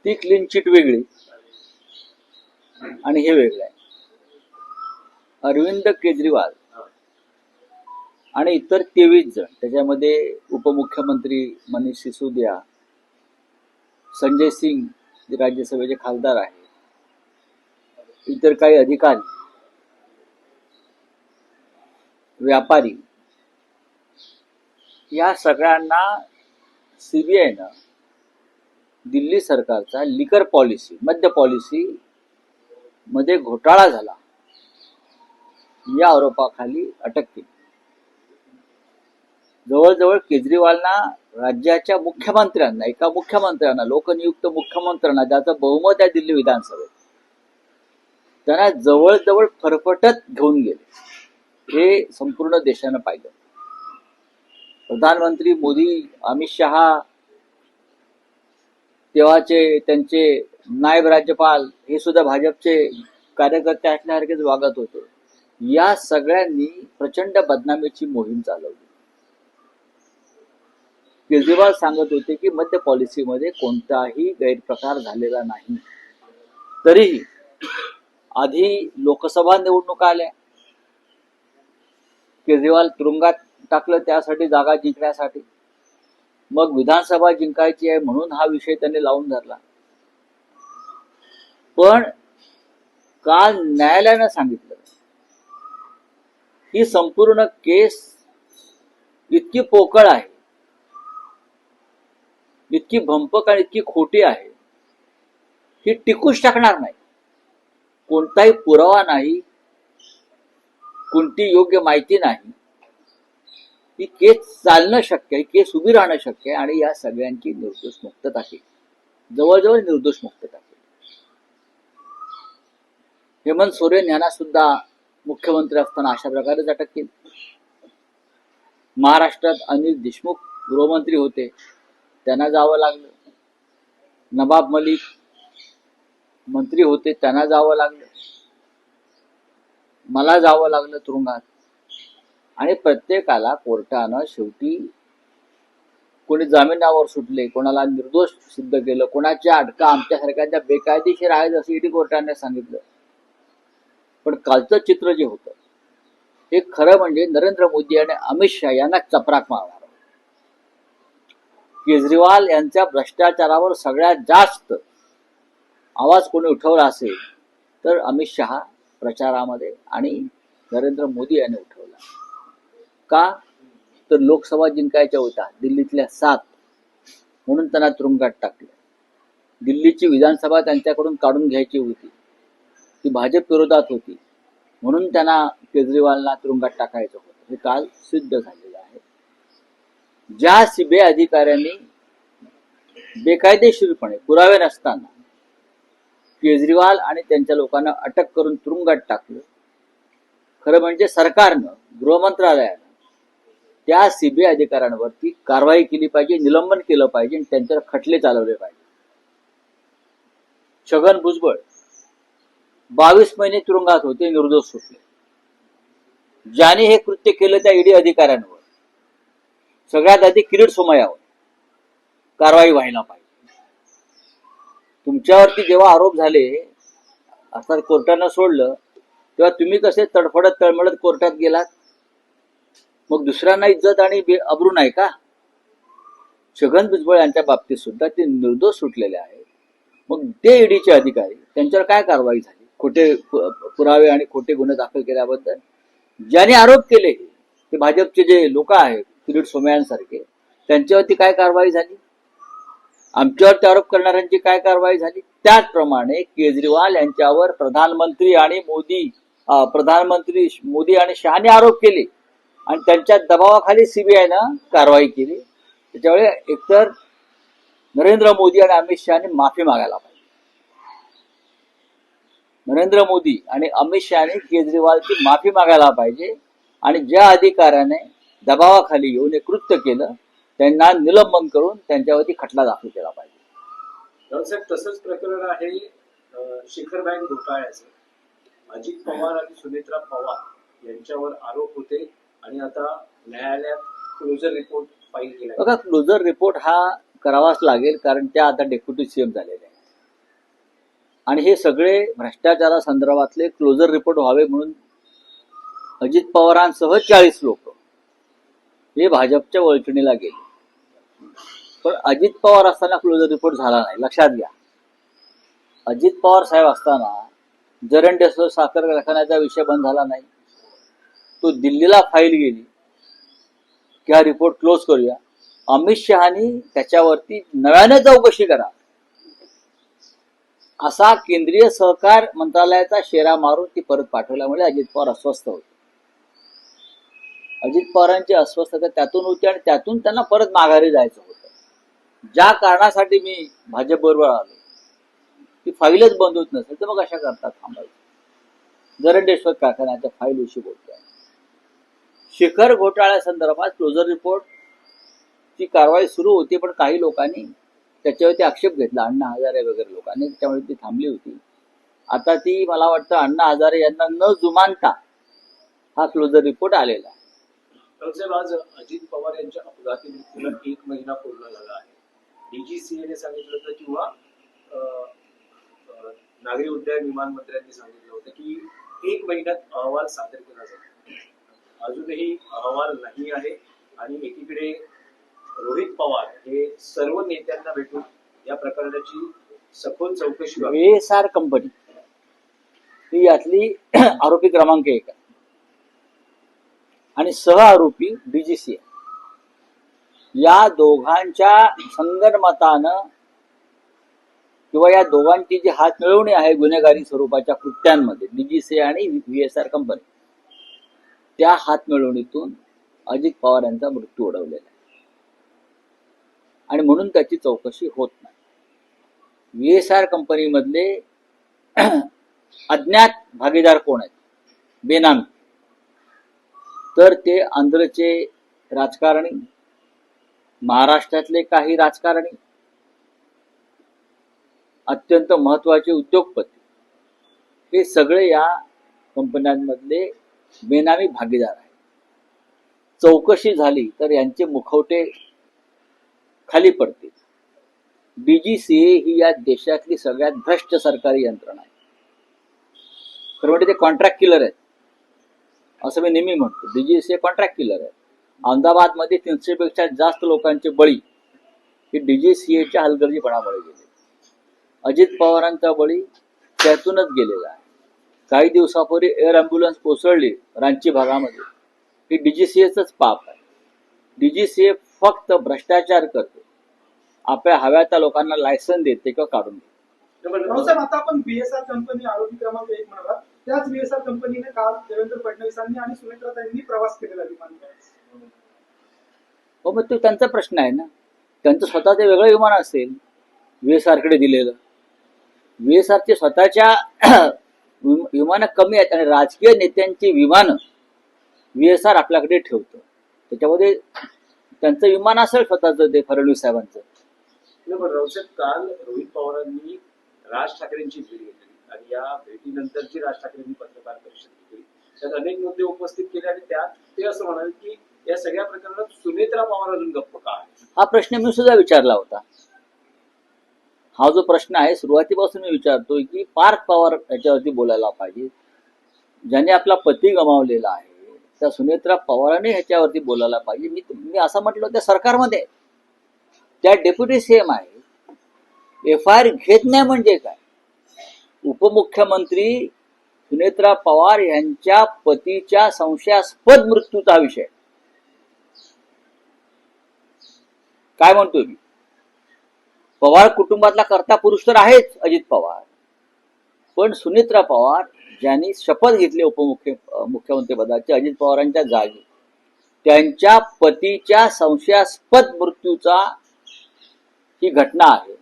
ती clean chit वेगळी आणि हे वेगळं आहे. अरविंद केजरीवाल आणि इतर 23 जण, त्याच्यामध्ये उपमुख्यमंत्री मनीष सिसोदिया, संजय सिंग जे राज्यसभेचे खासदार आहेत, इतर काही अधिकारी, व्यापारी, या सगळ्यांना सीबीआयनं दिल्ली सरकारचा लिकर पॉलिसी, मद्य पॉलिसी मध्ये घोटाळा झाला या आरोपाखाली अटक केली. जवळजवळ केजरीवालना राज्याच्या मुख्यमंत्र्यांना, एका मुख्यमंत्र्यांना, लोकनियुक्त मुख्यमंत्र्यांना, ज्याचं बहुमत आहे दिल्ली विधानसभेत, त्यांना जवळजवळ फरफटत घेऊन गेले. हे संपूर्ण देशानं पाहिलं. प्रधानमंत्री मोदी, अमित शहा, तेव्हाचे त्यांचे नायब राज्यपाल हे सुद्धा भाजपचे कार्यकर्ते असल्यासारखेच वागत होते. या सगळ्यांनी प्रचंड बदनामीची मोहीम चालवली. केजरीवाल सांगत होते की मद्य पॉलिसीमध्ये कोणताही गैरप्रकार झालेला नाही. तरीही आधी लोकसभा निवडणुका आल्या, केजरीवाल तुरुंगात टाकलं त्यासाठी, जागा जिंकण्यासाठी. मग विधानसभा जिंकायची आहे म्हणून हा विषय त्यांनी लावून धरला. पण काल न्यायालयानं सांगितलं ही संपूर्ण केस इतकी पोकळ आहे, इतकी भंपक आणि इतकी खोटी आहे, ही टिकूच टाकणार नाही. कोणताही पुरावा नाही, कोणती योग्य माहिती नाही, ही केस चालणं शक्य आहे, केस उभी राहणं शक्य आहे. आणि या सगळ्यांची निर्दोष मुक्तता केली, जवळजवळ निर्दोष मुक्तता केली. हेमंत सोरेन यांना सुद्धा मुख्यमंत्री असताना अशा प्रकारेच अटक केली. महाराष्ट्रात अनिल देशमुख गृहमंत्री होते, त्यांना जावं लागलं. नवाब मलिक मंत्री होते, त्यांना जावं लागलं. मला जावं लागलं तुरुंगात. आणि प्रत्येकाला कोर्टानं शेवटी कोणी जामिनावर सुटले, कोणाला निर्दोष सिद्ध केलं, कोणाच्या अटका आमच्यासारख्या बेकायदेशीर आहेत असं ईडी कोर्टाने सांगितलं. पण कालचं चित्र जे होतं हे खरं म्हणजे नरेंद्र मोदी आणि अमित शहा यांना चपराक मारणार. केजरीवाल यांच्या भ्रष्टाचारावर सगळ्यात जास्त आवाज कोणी उठवला असेल तर अमित शहा प्रचारामध्ये आणि नरेंद्र मोदी यांनी उठवला. का तर लोकसभा जिंकायच्या होत्या, दिल्लीतल्या 7, म्हणून त्यांना तुरुंगात टाकलं. दिल्लीची विधानसभा त्यांच्याकडून काढून घ्यायची होती, ती भाजप विरोधात होती, म्हणून त्यांना केजरीवालला तुरुंगात टाकायचं होतं. हे काल सिद्ध झालेलं आहे. ज्या सीबीआय अधिकाऱ्यांनी बेकायदेशीरपणे पुरावे नसताना केजरीवाल आणि त्यांच्या लोकांना अटक करून तुरुंगात टाकलं, खरं म्हणजे सरकारनं, गृहमंत्रालयानं त्या सीबीआय अधिकाऱ्यांवरती कारवाई केली पाहिजे, निलंबन केलं पाहिजे आणि त्यांच्यावर खटले चालवले पाहिजे. छगन भुजबळ 22 महिने तुरुंगात होते, निर्दोष सुटले. ज्याने हे कृत्य केलं त्या ईडी अधिकाऱ्यांवर, सगळ्यात आधी किरीट सोमय्यावर कारवाई व्हायला पाहिजे. तुमच्यावरती जेव्हा आरोप झाले, अर्थात कोर्टानं सोडलं, तेव्हा तुम्ही कसे तडफडत तळमळत कोर्टात गेलात? मग दुसऱ्यांना इज्जत आणि अब्रू नाही का? छगन भुजबळ यांच्या बाबतीत सुद्धा ते निर्दोष सुटलेले आहेत. मग ते ईडीचे अधिकारी, त्यांच्यावर काय कारवाई झाली? खोटे पुरावे आणि खोटे गुन्हे दाखल केल्याबद्दल ज्याने आरोप केले ते भाजपचे जे लोक आहेत, किरीट सोमय्यांसारखे, त्यांच्यावरती काय कारवाई झाली? आमच्यावरती आरोप करणाऱ्यांची काय कारवाई झाली? त्याचप्रमाणे केजरीवाल यांच्यावर प्रधानमंत्री मोदी आणि शहाने आरोप केले आणि त्यांच्या दबावाखाली सीबीआयनं कारवाई केली. त्याच्यामुळे एकतर नरेंद्र मोदी आणि अमित शहाने माफी मागायला पाहिजे. नरेंद्र मोदी आणि अमित शहाने केजरीवालची माफी मागायला पाहिजे आणि ज्या अधिकाऱ्याने दबावाखाली येऊन हे कृत्य केलं त्यांना निलंबन करून त्यांच्यावरती खटला दाखल केला पाहिजे. तसंच प्रकरण आहे शिखर बँक घोटाळ्याचं. अजित पवार आणि सुनेत्रा पवार यांच्यावर आरोप होते आणि आता न्यायालयात क्लोजर रिपोर्ट फाईल केला. बघा, क्लोजर रिपोर्ट हा करावाच लागेल, कारण त्या आता डेप्युटी सीएम झालेल्या आहेत. आणि हे सगळे भ्रष्टाचारासंदर्भातले क्लोजर रिपोर्ट व्हावे म्हणून अजित पवारांसह 40 लोक हे भाजपच्या वळचणीला गेले. पण अजित पवार असताना क्लोजर रिपोर्ट झाला नाही. लक्षात घ्या, अजित पवार साहेब असताना जरंडेश्वर साखर कारखान्याचा विषय बंद झाला नाही. तो दिल्लीला फाईल गेली की हा रिपोर्ट क्लोज करूया. अमित शहानी त्याच्यावरती नव्याने चौकशी करा असा केंद्रीय सहकार मंत्रालयाचा शेरा मारून ती परत पाठवल्यामुळे अजित पवार अस्वस्थ होते. अजित पवारांची अस्वस्थता त्यातून होती आणि त्यातून त्यांना परत माघारी जायचं होतं. ज्या कारणासाठी मी भाजप बरोबर आलो ती फाईलच बंद होत नसेल तर मग अशा करता थांबायचं. जरंडेश्वर कारखान्याच्या फाईल विषयी बोलतोय. शिखर घोटाळ्यासंदर्भात क्लोजर रिपोर्ट ची कारवाई सुरू होती, पण काही लोकांनी त्याच्यावरती आक्षेप घेतला. अण्णा हजारे वगैरे लोकांनी, त्याच्यामुळे ती थांबली होती. आता ती मला वाटतं अण्णा हजारे यांना न जुमानता हा क्लोजर रिपोर्ट आलेला आहे. साहेब, आज अजित पवार यांच्या अपघाती मृत्यूला 1 महिना पूर्ण झाला आहे. डीजीसीएने सांगितलं होतं किंवा नागरी उड्डयन विमान मंत्र्यांनी सांगितलं होतं की 1 महिन्यात अहवाल सादर केला जातो. अजूनही अहवाल नाही आहे आणि एकीकडे रोहित पवार हे सर्व नेत्यांना भेटून या प्रकरणाची सखोल चौकशी व्हावी. VSR कंपनी ही यातली आरोपी क्रमांक 1 आहे आणि सह आरोपी डीजीसीए. या दोघांच्या संगनमतानं किंवा या दोघांची जी हातमिळवणी आहे गुन्हेगारी स्वरूपाच्या कृत्यांमध्ये, डीजीसीए आणि VSR कंपनी, त्या हातमिळवणीतून अजित पवार यांचा मृत्यू ओढवलेला आहे आणि म्हणून त्याची चौकशी होत नाही. VSR कंपनीमधले अज्ञात भागीदार कोण आहेत, बेनामी, तर ते आंध्रचे राजकारणी, महाराष्ट्रातले काही राजकारणी, अत्यंत महत्वाचे उद्योगपती, हे सगळे या कंपन्यांमधले बेनामी भागीदार आहेत. चौकशी झाली तर यांचे मुखवटे खाली पडतील. डीजीसीए ही या देशातली सगळ्यात भ्रष्ट सरकारी यंत्रणा आहे. खरं म्हणजे ते कॉन्ट्रॅक्ट किलर आहेत असं मी नेहमी म्हणतो. डीजीसीए कॉन्ट्रॅक्ट किलर आहे. अहमदाबादमध्ये 300 पेक्षा जास्त लोकांचे बळी हे डीजीसीएच्या हलगर्जीपणामुळे गेले. अजित पवारांचा बळी त्यातूनच गेलेला आहे. काही दिवसापूर्वी एअर अँब्युलन्स कोसळली रांची भागामध्ये, ही डीजीसीएचंच पाप आहे. डीजीसीए फक्त भ्रष्टाचार करते, आपल्या हव्या त्या लोकांना लायसन देते किंवा काढून देते. साहेब, आता आपण VSR कंपनी आरोपी क्रमांक 1 म्हणाला, त्याच VSR कंपनीने काल देवेंद्र फडणवीसांनी आणि सुनेत्राताईंनी प्रवास केलेला विमानात. हो, मग तो त्यांचा प्रश्न आहे ना. त्यांचं स्वतःचं वेगळं विमान असेल VSR कडे दिलेलं. VSRचे स्वतःच्या विमानं कमी आहेत आणि राजकीय नेत्यांची विमानं VSR आपल्याकडे ठेवतं. त्याच्यामध्ये त्यांचं विमान असेल स्वतःचं, ते फडणवीस साहेबांचं. रावसाहेब, काल रोहित पवारांनी राज ठाकरेंची भेट घेतली आणि या भेटीनंतरची राज ठाकरेंनी पत्रकार परिषद घेतली. त्यात अनेक मुद्दे उपस्थित केले आणि त्यात ते असं म्हणाले की या सगळ्या प्रकरणात सुनेत्रा पवार अजून गप्प का आहे. हा प्रश्न मी सुद्धा विचारला होता. हा जो प्रश्न आहे सुरुवातीपासून मी विचारतोय की पार्थ पवार याच्यावरती बोलायला पाहिजे. ज्याने आपला पती गमावलेला आहे त्या सुनेत्रा पवारांनी ह्याच्यावरती बोलायला पाहिजे. मी असं म्हटलं त्या सरकारमध्ये त्या डेप्युटी सीएम आहे. FIR घेत नाही म्हणजे काय? उपमुख्यमंत्री सुनेत्रा पवार यांच्या पतीच्या संशयास्पद मृत्यूचा विषय काय म्हणतोय मी? पवार कुटुंबातला कर्ता पुरुष तर आहेच अजित पवार, पण सुनेत्रा पवार ज्यांनी शपथ घेतली मुख्यमंत्री पदाची अजित पवारांच्या जागी, त्यांच्या पतीच्या संशयास्पद मृत्यूचा ही घटना आहे.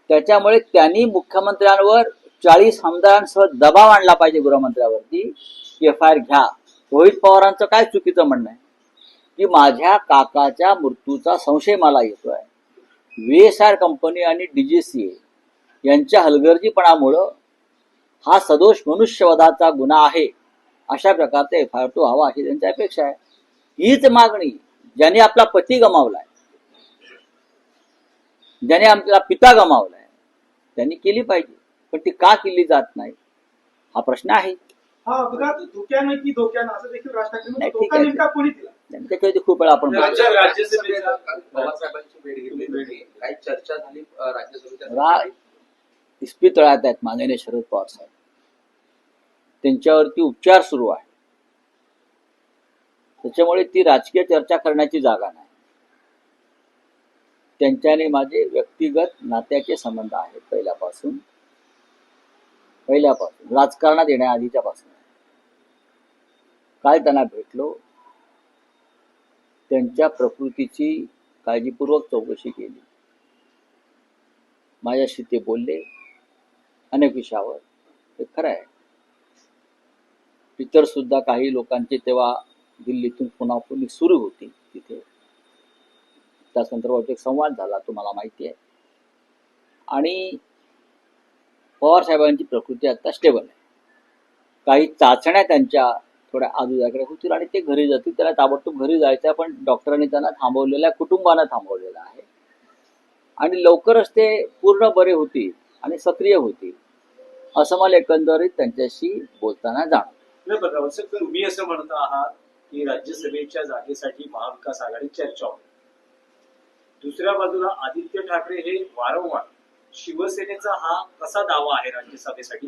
त्याच्यामुळे त्यांनी मुख्यमंत्र्यांवर 40 आमदारांसह दबाव आणला पाहिजे गृहमंत्र्यावरती की FIR घ्या. रोहित पवारांचं काय चुकीचं म्हणणं आहे की माझ्या काकाच्या मृत्यूचा संशय मला येतोय. VSR कंपनी आणि डीजीसीए यांच्या हलगर्जीपणामुळं हा सदोष मनुष्यवधाचा गुन्हा आहे, अशा प्रकारचा FIR तो हवा अशी त्यांची अपेक्षा आहे. हीच मागणी ज्याने आपला पती गमावलाय, ज्याने आपला पिता गमावलाय, त्यांनी केली पाहिजे. पण ती का केली जात नाही हा प्रश्न आहे. हा अपघात धोक्यानं की धोक्यानं असं देखील राज ठाकरे नाही, म्हणतात. ठीक धोका आहे. नेमका कोणी दिला? आणि त्याच्यावरती खूप वेळा आपण बोललो. राज्यसभेला काल पवारसाहेबांची भेट घेतली होती. काही चर्चा झाली राज्यसभेच्या रा- इस्पितळात आहेत माननीय शरद पवार साहेब, त्यांच्यावरती उपचार सुरू आहे. त्याच्यामुळे ती राजकीय चर्चा करण्याची जागा नाही. त्यांच्याने माझे व्यक्तिगत नात्याचे संबंध आहेत पहिल्यापासून राजकारणात येण्याआधीच्या पासून. काल त्यांना भेटलो, त्यांच्या प्रकृतीची काळजीपूर्वक चौकशी केली, माझ्याशी ते बोलले अनेक विषयावर. हे खरं आहे. इतर सुद्धा काही लोकांची तेव्हा दिल्लीतून पुन्हा सुरू होती तिथे, त्या संदर्भात एक संवाद झाला, तुम्हाला माहिती आहे. आणि पवार साहेबांची प्रकृती आता स्टेबल आहे. काही चाचण्या त्यांच्या थोड्या आजूबाजूकडे होतील आणि ते घरी जातील. त्याला ताबडतोब घरी जायचं, पण डॉक्टरांनी त्यांना थांबवलेलं आहे, कुटुंबानं थांबवलेलं आहे. आणि लवकरच ते पूर्ण बरे होतील आणि सक्रिय होतील असं मला एकंदरीत त्यांच्याशी बोलताना जाणवलं. नाही, पण रावत साहेब, तुम्ही असं म्हणत आहात की राज्यसभेच्या जागेसाठी महाविकास आघाडी चर्चा होती. दुसऱ्या बाजूला आदित्य ठाकरे हे वारंवार शिवसेनेचा हा कसा दावा आहे राज्यसभेसाठी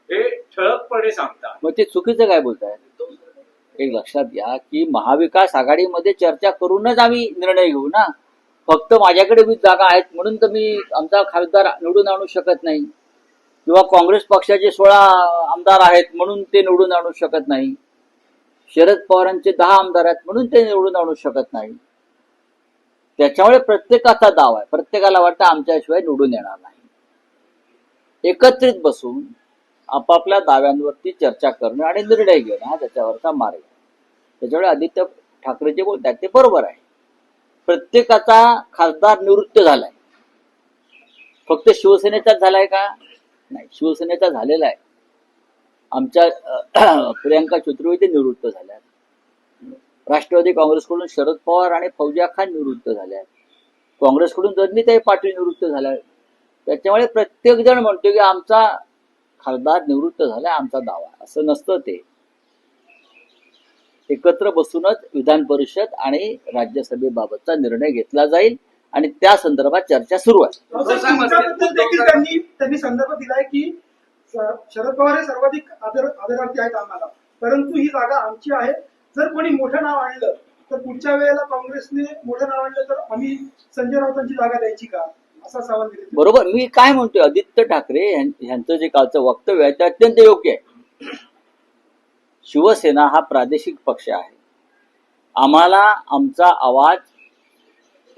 हे ठळकपणे सांगतात. मग ते चुकीचं काय बोलताय? एक लक्षात घ्या की महाविकास आघाडीमध्ये चर्चा करूनच आम्ही निर्णय घेऊ ना. फक्त माझ्याकडे 20 जागा आहेत म्हणून तर मी आमचा खासदार निवडून आणू शकत नाही, किंवा काँग्रेस पक्षाचे 16 आमदार आहेत म्हणून ते निवडून आणू शकत नाही, शरद पवारांचे 10 आमदार आहेत म्हणून ते निवडून आणू शकत नाही. त्याच्यामुळे प्रत्येकाचा दावा आहे, प्रत्येकाला वाटतं आमच्याशिवाय निवडून येणार नाही. एकत्रित बसून आपापल्या दाव्यांवरती चर्चा करणं आणि निर्णय घेणं हा त्याच्यावरचा मार्ग आहे. त्याच्यामुळे आदित्य ठाकरे जे बोलतात ते बरोबर आहे. प्रत्येकाचा खासदार निवृत्त झालाय. फक्त शिवसेनेचाच झालाय का? नाही, शिवसेनेचा झालेला आहे. आमच्या प्रियंका चतुर्वेदी निवृत्त झाल्या, राष्ट्रवादी काँग्रेसकडून शरद पवार आणि फौजिया खान निवृत्त झाल्या, काँग्रेसकडून रजनीताई पाटील निवृत्त झाल्या. त्याच्यामुळे प्रत्येक जण म्हणतो की आमचा खासदार निवृत्त झाला, आमचा दावा. असं नसतं. ते एकत्र बसूनच विधान परिषद आणि राज्यसभेबाबतचा निर्णय घेतला जाईल आणि त्या संदर्भात चर्चा सुरू आहे. तुमच्याबद्दल देखील त्यांनी संदर्भ दिलाय की शरद पवार हे सर्वाधिक आदरार्थी आहेत आम्हाला, परंतु ही जागा आमची आहे. जर कोणी मोठं नाव आणलं तर पुढच्या वेळेला काँग्रेसने मोठं नाव आणलं तर आम्ही संजय राऊतांची जागा द्यायची का, असा सवाल दिला. बरोबर. मी काय म्हणतोय, आदित्य ठाकरे यांचं जे कालचं वक्तव्य आहे ते अत्यंत योग्य आहे. शिवसेना हा प्रादेशिक पक्ष आहे. आम्हाला आमचा आवाज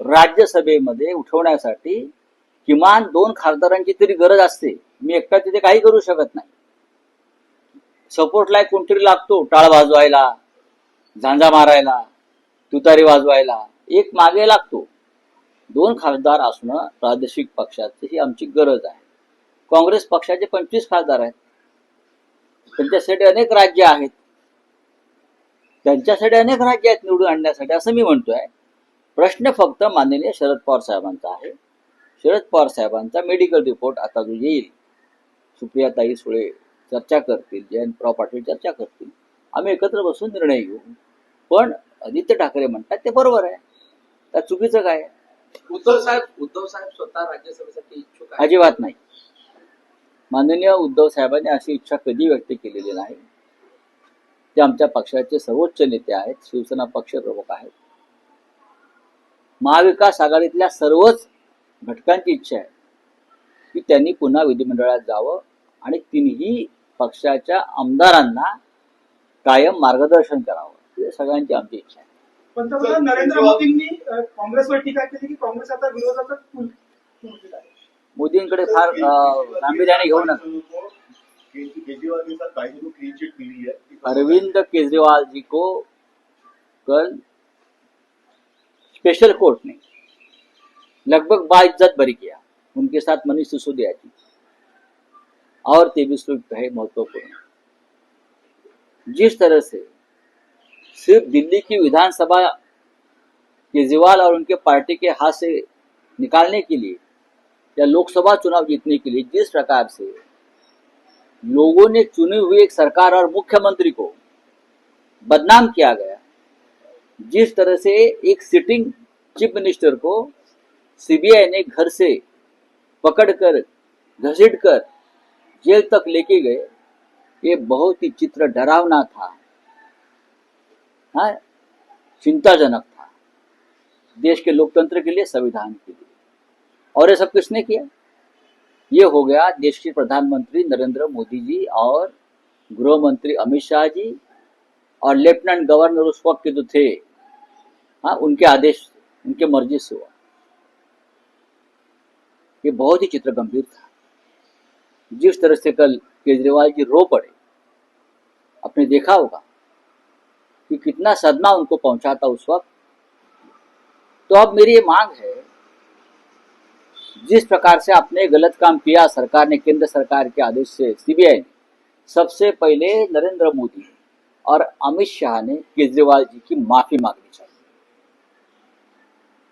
राज्यसभेमध्ये उठवण्यासाठी किमान 2 खासदारांची तरी गरज असते. मी एकटा तिथे काही करू शकत नाही. सपोर्टला कोणतरी लागतो, टाळ वाजवायला, झांजा मारायला, तुतारी वाजवायला, एक मागे लागतो. 2 खासदार असणं प्रादेशिक पक्षाची ही आमची गरज आहे. काँग्रेस पक्षाचे 25 खासदार आहेत, त्यांच्यासाठी अनेक राज्य आहेत, निवडून आणण्यासाठी, असं मी म्हणतोय. प्रश्न फक्त माननीय शरद पवार साहेबांचा आहे. शरद पवार साहेबांचा मेडिकल रिपोर्ट आता जो येईल, सुप्रियाताई सुळे चर्चा करतील, जयंतराव पाटील चर्चा करतील, आम्ही एकत्र बसून निर्णय घेऊ. पण आदित्य ठाकरे म्हणतात ते बरोबर आहे, त्या चुकीचं काय? उद्धव साहेब स्वतः राज्यसभेसाठी इच्छुक आहेत? अजिबात नाही. माननीय उद्धव साहेबांनी अशी इच्छा कधी व्यक्त केलेली नाही. ते आमच्या पक्षाचे सर्वोच्च नेते आहेत, शिवसेना पक्ष प्रमुख आहेत. महाविकास आघाडीतल्या सर्वच घटकांची इच्छा आहे की त्यांनी पुन्हा विधिमंडळात जावं आणि तिन्ही पक्षाच्या आमदारांना कायम मार्गदर्शन करावं. ही सगळ्यांची आमची इच्छा आहे. पंतप्रधान नरेंद्र मोदींनी काँग्रेसवर टीका केली की काँग्रेस आता विरोधाचा पूल फुंकला आहे. मोदींकडे फार गांभीर्याने घेऊ नका. केजरीवाल के साथ कायदे को क्लीन चिट मिली है। अरविंद केजरीवाल जी को कल स्पेशल कोर्ट ने लगभग बाइज्जत बरी किया. उनके साथ मनीष सिसोदिया जी और 23 लोग है महत्वपूर्ण. जिस तरह से सिर्फ दिल्ली की विधानसभा केजरीवाल और उनके पार्टी के हाथ से निकालने के लिए या लोकसभा चुनाव जीतने के लिए जिस प्रकार से लोगों ने चुनी हुई एक सरकार और मुख्यमंत्री को बदनाम किया गया। जिस तरह से एक सिटिंग चीफ मिनिस्टर को सीबीआई ने घर से पकड़कर घसीटकर जेल तक लेके गए, ये बहुत ही चित्र डरावना था, हाँ, चिंताजनक था देश के लोकतंत्र के लिए, संविधान के लिए। और ये सब किसने किया? ये हो गया देश के प्रधानमंत्री नरेंद्र मोदी जी और गृह मंत्री अमित शाह जी और लेफ्टिनेंट गवर्नर उस वक्त के जो थे, हाँ, उनके आदेश, उनके मर्जी से हुआ। ये बहुत ही चित्र गंभीर था। जिस तरह से कल केजरीवाल जी रो पड़े, आपने देखा होगा कि कितना सदमा उनको पहुंचा था उस वक्त। तो अब मेरी ये मांग है, जिस प्रकार से आपने गलत काम किया, सरकार ने, केंद्र सरकार के आदेश से सीबीआई ने, सबसे पहले नरेंद्र मोदी और अमित शाह ने केजरीवाल जी की माफी मांगनी चाहिए।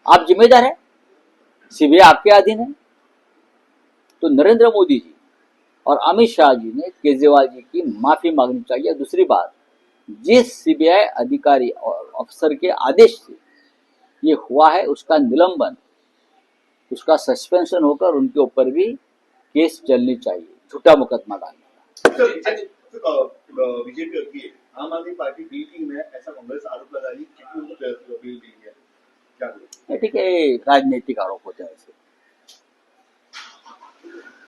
आप जिम्मेदार हैं, सीबीआई आपके अधीन है, तो नरेंद्र मोदी जी और अमित शाह जी ने केजरीवाल जी की माफी मांगनी चाहिए। दूसरी बात, जिस सीबीआई अधिकारी और अफसर के आदेश से ये हुआ है, उसका निलंबन, उसका सस्पेंशन होकर उनके ऊपर भी केस चलनी चाहिए, झूठा मुकदमा डालने का। बीजेपी की आम आदमी पार्टी बी टीम है, ऐसा कांग्रेस आरोप लगा रही है कि उनको बिल दी है, क्या बोलते हैं? ठीक है, राजनीतिक आरोप होते हैं,